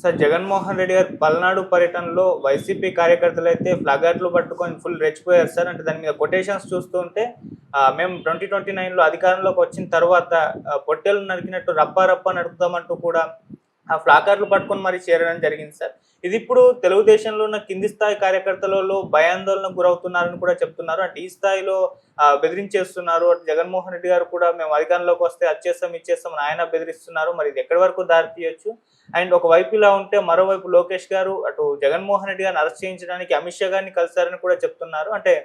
Sir Jaganmohan Reddy గారు పల్నాడు పర్యటనలో YCP కార్యకర్తలైతే ప్లకార్డులు పట్టుకొని ఫుల్ రెచ్చిపోయారు సార్. అంటే దాని మీద కొటేషన్స్ చూస్తుంటే మేము 2029లో అధికారంలోకి వచ్చిన తర్వాత పొట్టేలు నరికినట్టు రప్పా రప్పా నరుకుతామంటూ కూడా ఆ ప్లాకార్డులు పట్టుకొని మరీ చేరడం జరిగింది సార్. ఇది ఇప్పుడు తెలుగుదేశంలో ఉన్న కింది స్థాయి కార్యకర్తలలో భయాందోళనకు గురవుతున్నారని కూడా చెప్తున్నారు. అంటే ఈ స్థాయిలో బెదిరించేస్తున్నారు. అటు జగన్మోహన్ రెడ్డి గారు కూడా మేము అధికారంలోకి వస్తే అది చేస్తాం, ఇది చేస్తాం అని ఆయన బెదిరిస్తున్నారు. మరి ఇది ఎక్కడి వరకు దారి తీయొచ్చు? అండ్ ఒకవైపు ఇలా ఉంటే మరోవైపు లోకేష్ గారు అటు జగన్మోహన్ రెడ్డి గారిని అరెస్ట్ చేయించడానికి అమిత్ షా గారిని కలిశారని కూడా చెప్తున్నారు. అంటే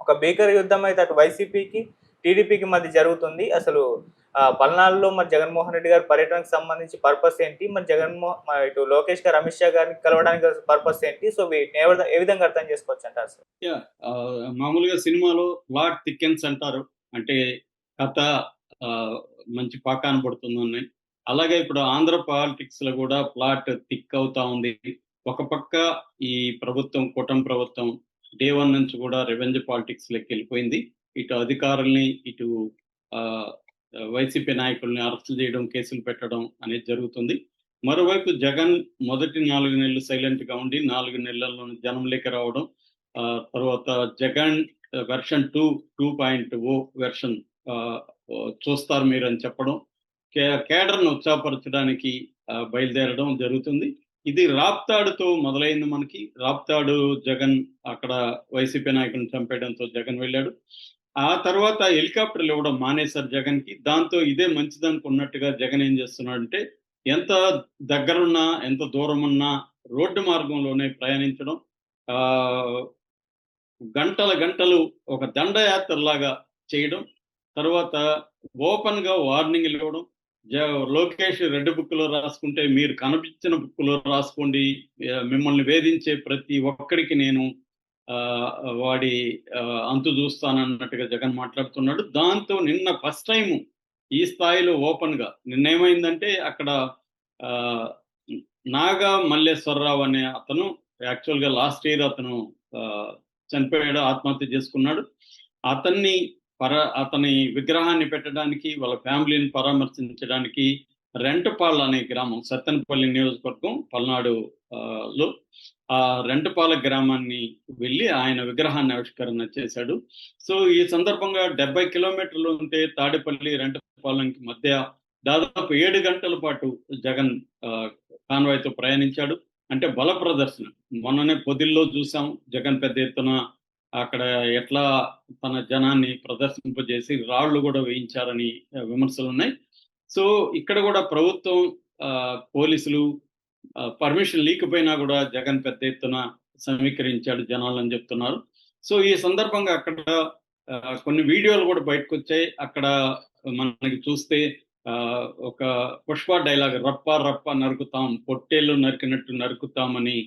ఒక భీకర యుద్ధం అయితే అటు వైసీపీకి, టీడీపీకి మధ్య జరుగుతుంది. అసలు పల్నాడులో మరి జగన్మోహన్ రెడ్డి గారి పర్యటనకు సంబంధించి పర్పస్ ఏంటి? మరి ఇటు లోకేష్ గారు అమిత్ షా గారిని కలవడానికి పర్పస్ ఏంటి? సో వీటిని ఏ విధంగా అర్థం చేసుకోవచ్చు అంటారు సార్? మామూలుగా సినిమాలో ప్లాట్ థిక్కెన్స్ అంటారు. అంటే కథ మంచి పాకాన పడుతుందని. అలాగే ఇప్పుడు ఆంధ్ర పాలిటిక్స్ లో కూడా ప్లాట్ థిక్ అవుతా ఉంది. ఒక పక్క ఈ ప్రభుత్వం, కూటమి ప్రభుత్వం డే 1 నుంచి కూడా రెవెన్యూ పాలిటిక్స్ లెక్క వెళ్ళిపోయింది. ఇటు అధికారుల్ని, ఇటు వైసీపీ నాయకుల్ని అరెస్టులు చేయడం, కేసులు పెట్టడం అనేది జరుగుతుంది. మరోవైపు జగన్ మొదటి 4 నెలలు సైలెంట్ గా ఉండి 4 నెలల్లో జనంలోకి రావడం, తర్వాత జగన్ వెర్షన్ 2.0 వెర్షన్ చూస్తారు మీరు అని చెప్పడం, కేడర్ను ఉత్సాహపరచడానికి బయలుదేరడం జరుగుతుంది. ఇది రాప్తాడుతో మొదలైంది. మనకి రాప్తాడు జగన్ అక్కడ వైసీపీ నాయకులను చంపేయడంతో జగన్ వెళ్ళాడు. ఆ తర్వాత హెలికాప్టర్లు ఇవ్వడం మానేశారు జగన్ కి. దాంతో ఇదే మంచిదనుకున్నట్టుగా జగన్ ఏం చేస్తున్నాడంటే, ఎంత దగ్గరున్నా ఎంత దూరం ఉన్నా రోడ్డు మార్గంలోనే ప్రయాణించడం, గంటల గంటలు ఒక దండయాత్రలాగా చేయడం, తర్వాత ఓపెన్ గా వార్నింగ్లు ఇవ్వడం. లోకేష్ రెడ్ బుక్ లో రాసుకుంటే మీరు కనిపించిన బుక్ లో రాసుకోండి, మిమ్మల్ని వేధించే ప్రతి ఒక్కరికి నేను వాడి అంతు చూస్తానన్నట్టుగా జగన్ మాట్లాడుతున్నాడు. దాంతో నిన్న ఫస్ట్ టైం ఈ స్థాయిలో ఓపెన్ గా నిన్నేమైందంటే, అక్కడ నాగా మల్లేశ్వరరావు అనే అతను యాక్చువల్ గా లాస్ట్ ఇయర్ అతను చనిపోయాడు, ఆత్మహత్య చేసుకున్నాడు. అతని విగ్రహాన్ని పెట్టడానికి, వాళ్ళ ఫ్యామిలీని పరామర్శించడానికి రెంటపాళ్ళ అనే గ్రామం, సత్తెనపల్లి నియోజకవర్గం పల్నాడు లో ఆ రెంటపాల గ్రామాన్ని వెళ్ళి ఆయన విగ్రహాన్ని ఆవిష్కరణ చేశాడు. సో ఈ సందర్భంగా 70 కిలోమీటర్లు ఉంటే తాడేపల్లి రెంటపాలెంకి మధ్య దాదాపు 7 గంటల పాటు జగన్ కాన్వాయ్తో ప్రయాణించాడు. అంటే బల ప్రదర్శన. మొన్ననే పొదిల్లో చూసాం జగన్ పెద్ద ఎత్తున అక్కడ ఎట్లా తన జనాన్ని ప్రదర్శింపజేసి రాళ్లు కూడా వేయించారని విమర్శలు ఉన్నాయి. సో ఇక్కడ కూడా ప్రభుత్వం, పోలీసులు పర్మిషన్ లేకపోయినా కూడా జగన్ పెద్ద ఎత్తున సమీకరించాడు జనాలని చెప్తున్నారు. సో ఈ సందర్భంగా అక్కడ కొన్ని వీడియోలు కూడా బయటకు వచ్చాయి. అక్కడ మనకి చూస్తే ఒక పుష్ప డైలాగ్, రప్ప రప్ప నరుకుతాం, పొట్టేళ్ళు నరికినట్టు నరుకుతామని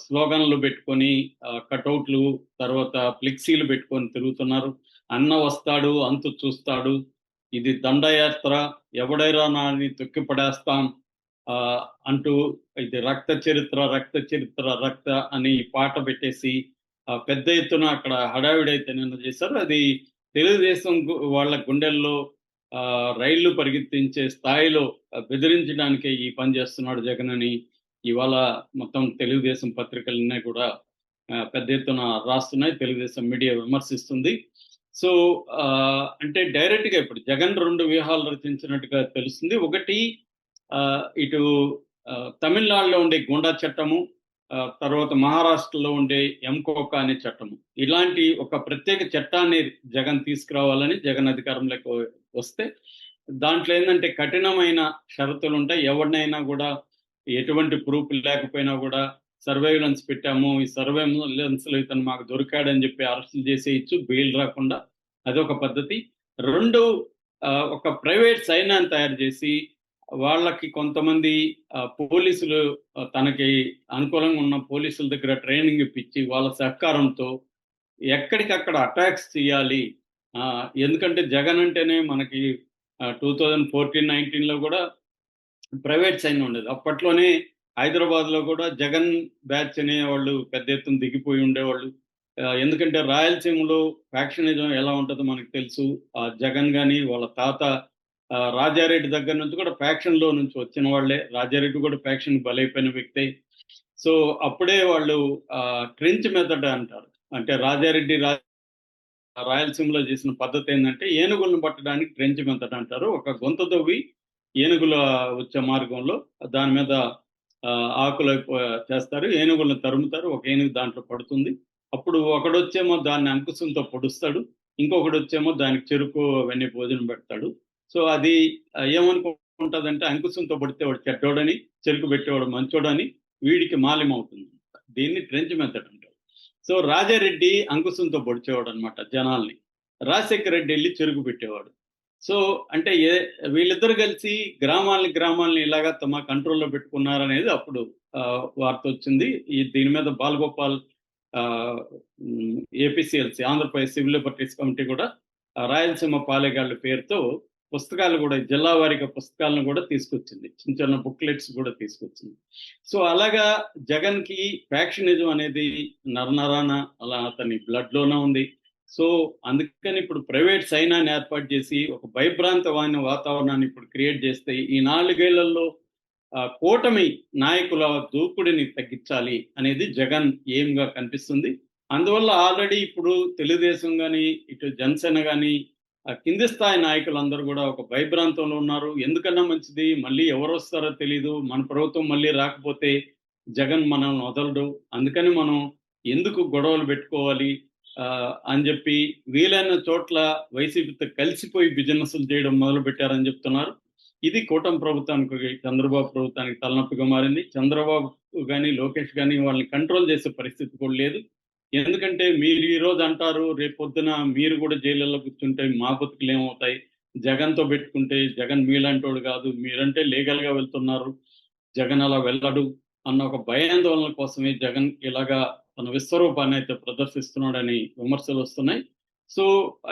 స్లోగన్లు పెట్టుకొని, కటౌట్లు, తర్వాత ఫ్లెక్సీలు పెట్టుకొని తిరుగుతున్నారు. అన్న వస్తాడు, అంతు చూస్తాడు, ఇది దండయాత్ర, ఎవడైరా నాని తొక్కిపడేస్తాం అంటూ, ఇది రక్త చరిత్ర రక్త చరిత్ర రక్త అని పాట పెట్టేసి పెద్ద ఎత్తున అక్కడ హడావిడైతే నిన్న చేశారు. అది తెలుగుదేశం వాళ్ళ గుండెల్లో రైళ్లు పరిగెత్తించే స్థాయిలో బెదిరించడానికే ఈ పని చేస్తున్నాడు జగన్ అని ఇవాళ మొత్తం తెలుగుదేశం పత్రికలన్నీ కూడా పెద్ద ఎత్తున రాస్తున్నాయి. తెలుగుదేశం మీడియా విమర్శిస్తుంది. సో అంటే డైరెక్ట్ గా ఇప్పుడు జగన్ 2 వ్యూహాలు రచించినట్టుగా తెలుస్తుంది. ఒకటి, ఇటు తమిళనాడులో ఉండే గుండా చట్టము, తర్వాత మహారాష్ట్రలో ఉండే ఎంకోక అనే చట్టము, ఇలాంటి ఒక ప్రత్యేక చట్టాన్ని జగన్ తీసుకురావాలని జగన్ అధికారంలోకి వస్తే, దాంట్లో ఏంటంటే కఠినమైన షరతులు ఉంటాయి. ఎవరినైనా కూడా ఎటువంటి ప్రూఫ్ లేకపోయినా కూడా సర్వేలెన్స్ పెట్టాము, ఈ సర్వేలెన్స్ లో ఇతను మాకు దొరికాడని చెప్పి అరెస్టులు చేసేయచ్చు, బెయిల్ రాకుండా. అదొక పద్ధతి. 2, ఒక ప్రైవేట్ సైన్యాన్ని తయారు చేసి వాళ్ళకి కొంతమంది పోలీసులు, తనకి అనుకూలంగా ఉన్న పోలీసుల దగ్గర ట్రైనింగ్ ఇప్పించి వాళ్ళ సహకారంతో ఎక్కడికక్కడ అటాక్స్ చేయాలి. ఎందుకంటే జగన్ అంటేనే మనకి 2014-19లో కూడా ప్రైవేట్ సైన్యం ఉండేది. అప్పట్లోనే హైదరాబాద్ లో కూడా జగన్ బ్యాచ్ అనే వాళ్ళు పెద్ద ఎత్తున దిగిపోయి ఉండేవాళ్ళు. ఎందుకంటే రాయలసీమలో ఫ్యాక్షనిజం ఎలా ఉంటుందో మనకు తెలుసు. జగన్ గాని వాళ్ళ తాత రాజారెడ్డి దగ్గర నుంచి కూడా ఫ్యాక్షన్ లో నుంచి వచ్చిన వాళ్ళే. రాజారెడ్డి కూడా ఫ్యాక్షన్ బలైపోయిన వ్యక్తే. సో అప్పుడే వాళ్ళు ట్రెంచ్ మెథడ్ అంటారు. అంటే రాజారెడ్డి రాయలసీమలో చేసిన పద్ధతి ఏంటంటే ఏనుగులను పట్టడానికి ట్రెంచ్ మెథడ్ అంటారు. ఒక గుంత తవ్వి ఏనుగుల వచ్చే మార్గంలో దాని మీద ఆకులు చేస్తారు, ఏనుగులను తరుముతారు, ఒక ఏనుగు దాంట్లో పడుతుంది. అప్పుడు ఒకడొచ్చేమో దాన్ని అంకుశంతో పొడుస్తాడు, ఇంకొకడు వచ్చేమో దానికి చెరుకు అవన్నీ భోజనం పెడతాడు. సో అది ఏమనుకుంటుందంటే అంకుశంతో పడితే వాడు చెడ్డోడని, చెరుకు పెట్టేవాడు మంచోడని వీడికి మాలిం అవుతుంది. దీన్ని ట్రెంచ్ మెథడ్ అంటారు. సో రాజారెడ్డి అంకుశంతో పొడిచేవాడు అనమాట జనాల్ని, రాజశేఖర రెడ్డి వెళ్ళి చెరుకు పెట్టేవాడు. సో అంటే వీళ్ళిద్దరు కలిసి గ్రామాలని ఇలాగా తమ కంట్రోల్లో పెట్టుకున్నారనేది అప్పుడు వార్త వచ్చింది. దీని మీద Balagopal APCLC Andhra Pradesh civil liberties committee కూడా రాయలసీమ పాలెగాళ్ళ పేరుతో పుస్తకాలు కూడా, జిల్లా వారిగా పుస్తకాలను కూడా తీసుకొచ్చింది, చిన్న చిన్న బుక్లెట్స్ కూడా తీసుకొచ్చింది. సో అలాగా జగన్ కి ఫ్యాక్షనిజం అనేది నరనరాన అలా అతని బ్లడ్ లోనే ఉంది. సో అందుకని ఇప్పుడు ప్రైవేట్ సైన్యాన్ని ఏర్పాటు చేసి ఒక భయభ్రాంతమైన వాతావరణాన్ని ఇప్పుడు క్రియేట్ చేస్తే ఈ 4 ఏళ్లలో కూటమి నాయకుల దూకుడిని తగ్గించాలి అనేది జగన్ ఎయిమ్గా కనిపిస్తుంది. అందువల్ల ఆల్రెడీ ఇప్పుడు తెలుగుదేశం కానీ ఇటు జనసేన కానీ కింది స్థాయి నాయకులందరూ కూడా ఒక భయభ్రాంతంలో ఉన్నారు. ఎందుకన్నా మంచిది, మళ్ళీ ఎవరు వస్తారో తెలీదు, మన ప్రభుత్వం మళ్ళీ రాకపోతే జగన్ మనల్ని వదలడు, అందుకని మనం ఎందుకు గొడవలు పెట్టుకోవాలి అని చెప్పి వీలైన చోట్ల వైసీపీతో కలిసిపోయి బిజినెస్లు చేయడం మొదలు పెట్టారని చెప్తున్నారు. ఇది కూటమి ప్రభుత్వానికి, చంద్రబాబు ప్రభుత్వానికి తలనొప్పిగా మారింది. చంద్రబాబు కానీ లోకేష్ కానీ వాళ్ళని కంట్రోల్ చేసే పరిస్థితి కూడా లేదు. ఎందుకంటే మీరు ఈ రోజు అంటారు, రేపొద్దున మీరు కూడా జైళ్ళలో కూర్చుంటే మా బతుకులు ఏమవుతాయి, జగన్తో పెట్టుకుంటే జగన్ మీలాంటోడు కాదు, మీరంటే లీగల్ గా వెళ్తున్నారు, జగన్ అలా వెళ్ళడు అన్న ఒక భయాందోళన కోసమే జగన్ ఇలాగా తన విశ్వరూపాన్ని అయితే ప్రదర్శిస్తున్నాడని విమర్శలు వస్తున్నాయి. సో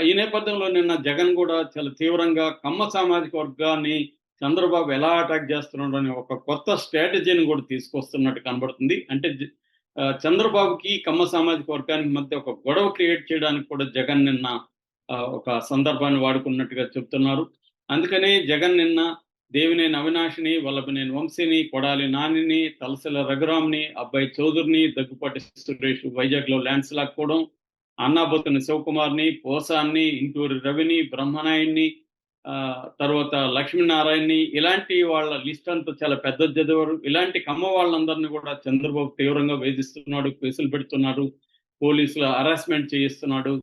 ఈ నేపథ్యంలో నిన్న జగన్ కూడా చాలా తీవ్రంగా కమ్మ సామాజిక వర్గాన్ని చంద్రబాబు ఎలా అటాక్ చేస్తున్నాడు అని ఒక కొత్త స్ట్రాటజీని కూడా తీసుకొస్తున్నట్టు కనబడుతుంది. అంటే చంద్రబాబుకి కమ్మ సామాజిక వర్గానికి మధ్య ఒక గొడవ క్రియేట్ చేయడానికి కూడా జగన్ నిన్న ఒక సందర్భాన్ని వాడుకున్నట్టుగా చెప్తున్నారు. అందుకనే జగన్ నిన్న దేవినేని అవినాష్ని, వల్లభనేని వంశీని, కొడాలి నానిని, తలసిల రఘురామ్ని, అబ్బాయి చౌదరిని, దగ్గుపాటి సురేష్ వైజాగ్ లో ల్యాండ్స్ లాక్కోవడం, అన్నాబోతుని శివకుమార్ని, పోసాన్ని, ఇంటూరి రవిని, బ్రహ్మనాయుడిని, తర్వాత లక్ష్మీనారాయణని, ఇలాంటి వాళ్ళ లిస్ట్ అంతా చాలా పెద్ద చదివారు. ఇలాంటి కమ్మ వాళ్ళందరినీ కూడా చంద్రబాబు తీవ్రంగా వేధిస్తున్నాడు, కేసులు పెడుతున్నాడు, పోలీసులు హరాస్మెంట్ చేయిస్తున్నాడు.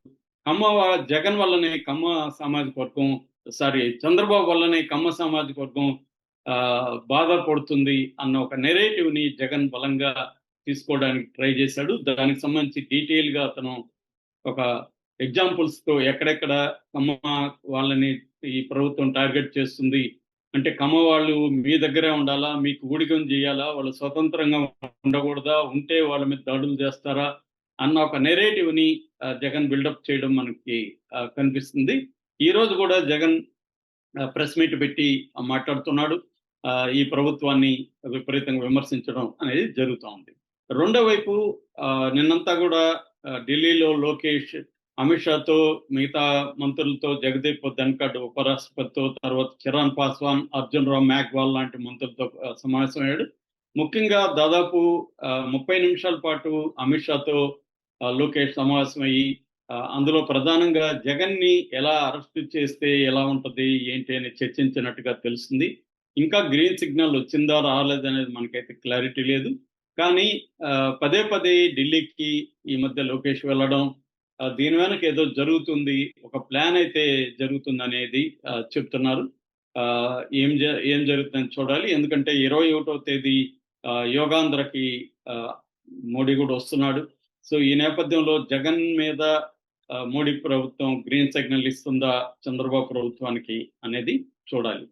జగన్ వల్లనే కమ్మ సామాజిక వర్గం, చంద్రబాబు వల్లనే కమ్మ సామాజిక వర్గం బాధపడుతుంది అన్న ఒక నెరేటివ్ ని జగన్ బలంగా తీసుకోవడానికి ట్రై చేశాడు. దానికి సంబంధించి డీటెయిల్ గా అతను ఒక ఎగ్జాంపుల్స్ తో ఎక్కడెక్కడ కమ్మ వాళ్ళని ఈ ప్రభుత్వం టార్గెట్ చేస్తుంది, అంటే కమ్మ వాళ్ళు మీ దగ్గరే ఉండాలా, మీకు ఊడిగం చేయాలా, వాళ్ళు స్వతంత్రంగా ఉండకూడదా, ఉంటే వాళ్ళ మీద దాడులు చేస్తారా అన్న ఒక నెరేటివ్ ని జగన్ బిల్డప్ చేయడం మనకి కనిపిస్తుంది. ఈ రోజు కూడా జగన్ ప్రెస్ మీట్ పెట్టి మాట్లాడుతున్నాడు. ఈ ప్రభుత్వాన్ని విపరీతంగా విమర్శించడం అనేది జరుగుతూ ఉంది. రెండో వైపు నిన్నంతా కూడా ఢిల్లీలో లోకేష్ అమిత్ షాతో, మిగతా మంత్రులతో, జగదీప్ ధన్ఖడ్ ఉపరాష్ట్రపతితో, తర్వాత చిరాన్ పాస్వాన్, అర్జున్ రామ్ మేఘ్వాల్ లాంటి మంత్రులతో సమావేశమయ్యాడు. ముఖ్యంగా దాదాపు 30 నిమిషాల పాటు అమిత్ షాతో లోకేష్ సమావేశమయ్యి అందులో ప్రధానంగా జగన్ ని ఎలా అరెస్ట్ చేస్తే ఎలా ఉంటది ఏంటి అని చర్చించినట్టుగా తెలుస్తుంది. ఇంకా గ్రీన్ సిగ్నల్ వచ్చిందా రాలేదు అనేది మనకైతే క్లారిటీ లేదు. కానీ పదే పదే ఢిల్లీకి ఈ మధ్య లోకేష్ వెళ్ళడం, దీని వెనక ఏదో జరుగుతుంది, ఒక ప్లాన్ అయితే జరుగుతుంది అనేది చెప్తున్నారు. ఏం జరుగుతుందని చూడాలి. ఎందుకంటే 21వ తేదీ యోగాంధ్రకి మోడీ కూడా వస్తున్నాడు. సో ఈ నేపథ్యంలో జగన్ మీద మోడీ ప్రభుత్వం గ్రీన్ సిగ్నల్ ఇస్తుందా చంద్రబాబు ప్రభుత్వానికి అనేది చూడాలి.